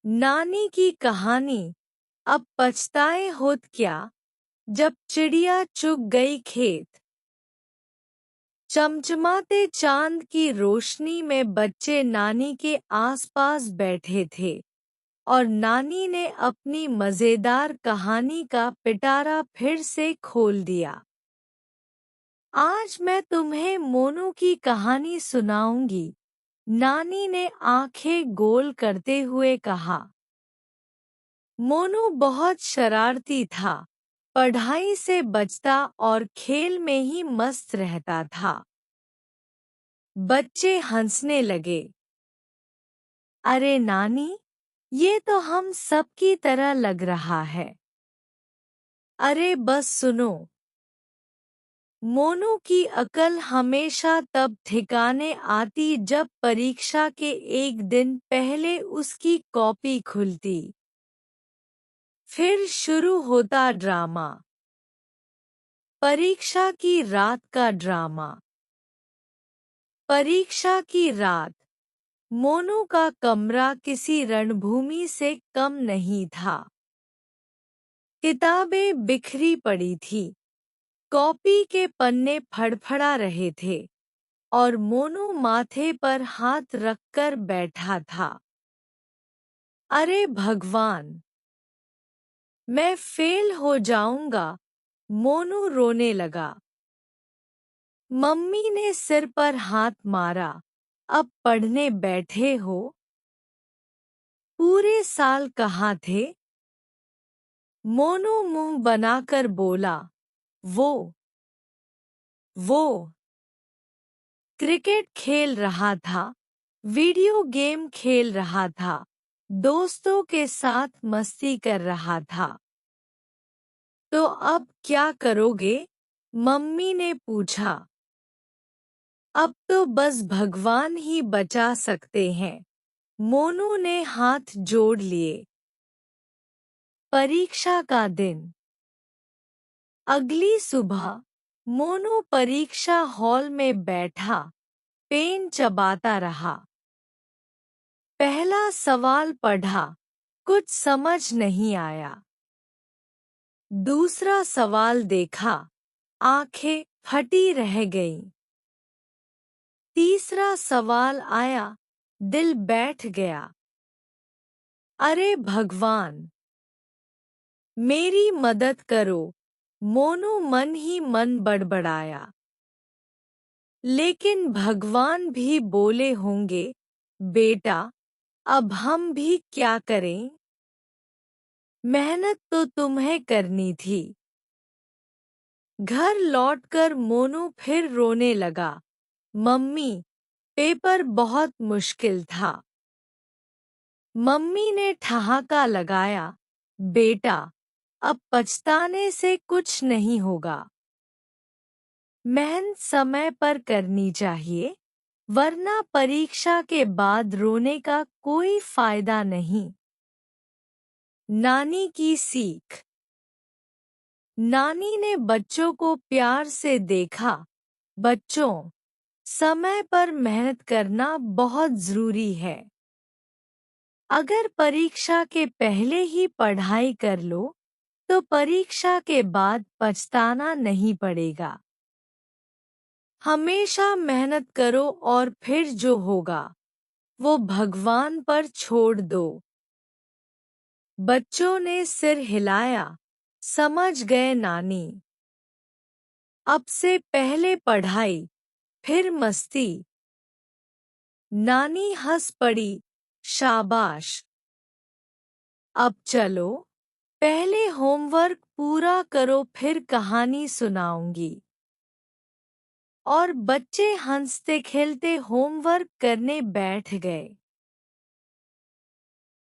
नानी की कहानी। अब पछताए होत क्या, जब चिड़िया चुग गई खेत। चमचमाते चांद की रोशनी में बच्चे नानी के आसपास बैठे थे और नानी ने अपनी मजेदार कहानी का पिटारा फिर से खोल दिया। आज मैं तुम्हें मोनू की कहानी सुनाऊंगी, नानी ने आंखें गोल करते हुए कहा। मोनू बहुत शरारती था, पढ़ाई से बचता और खेल में ही मस्त रहता था। बच्चे हंसने लगे। अरे नानी, ये तो हम सब की तरह लग रहा है। अरे बस सुनो। मोनू की अकल हमेशा तब ठिकाने आती जब परीक्षा के एक दिन पहले उसकी कॉपी खुलती। फिर शुरू होता ड्रामा। परीक्षा की रात का ड्रामा। परीक्षा की रात। मोनू का कमरा किसी रणभूमि से कम नहीं था। किताबें बिखरी पड़ी थी, कॉपी के पन्ने फड़फड़ा रहे थे और मोनू माथे पर हाथ रखकर बैठा था। अरे भगवान, मैं फेल हो जाऊंगा, मोनू रोने लगा। मम्मी ने सिर पर हाथ मारा। अब पढ़ने बैठे हो? पूरे साल कहाँ थे? मोनू मुंह बनाकर बोला, वो वो क्रिकेट खेल रहा था, वीडियो गेम खेल रहा था, दोस्तों के साथ मस्ती कर रहा था। तो अब क्या करोगे? मम्मी ने पूछा। अब तो बस भगवान ही बचा सकते हैं, मोनू ने हाथ जोड़ लिए। परीक्षा का दिन। अगली सुबह मोनू परीक्षा हॉल में बैठा, पेन चबाता रहा। पहला सवाल पढ़ा, कुछ समझ नहीं आया। दूसरा सवाल देखा, आंखें फटी रह गईं। तीसरा सवाल आया, दिल बैठ गया। अरे भगवान, मेरी मदद करो, मोनू मन ही मन बड़बड़ाया। लेकिन भगवान भी बोले होंगे, बेटा, अब हम भी क्या करें? मेहनत तो तुम्हें करनी थी। घर लौटकर मोनू फिर रोने लगा। मम्मी, पेपर बहुत मुश्किल था। मम्मी ने ठहाका लगाया, बेटा, अब पछताने से कुछ नहीं होगा। मेहनत समय पर करनी चाहिए, वरना परीक्षा के बाद रोने का कोई फायदा नहीं। नानी की सीख। नानी ने बच्चों को प्यार से देखा। बच्चों, समय पर मेहनत करना बहुत जरूरी है। अगर परीक्षा के पहले ही पढ़ाई कर लो, तो परीक्षा के बाद पछताना नहीं पड़ेगा। हमेशा मेहनत करो और फिर जो होगा, वो भगवान पर छोड़ दो। बच्चों ने सिर हिलाया, समझ गए नानी। अब से पहले पढ़ाई, फिर मस्ती। नानी हंस पड़ी, शाबाश। अब चलो, पहले होमवर्क पूरा करो, फिर कहानी सुनाऊंगी। और बच्चे हंसते खेलते होमवर्क करने बैठ गए।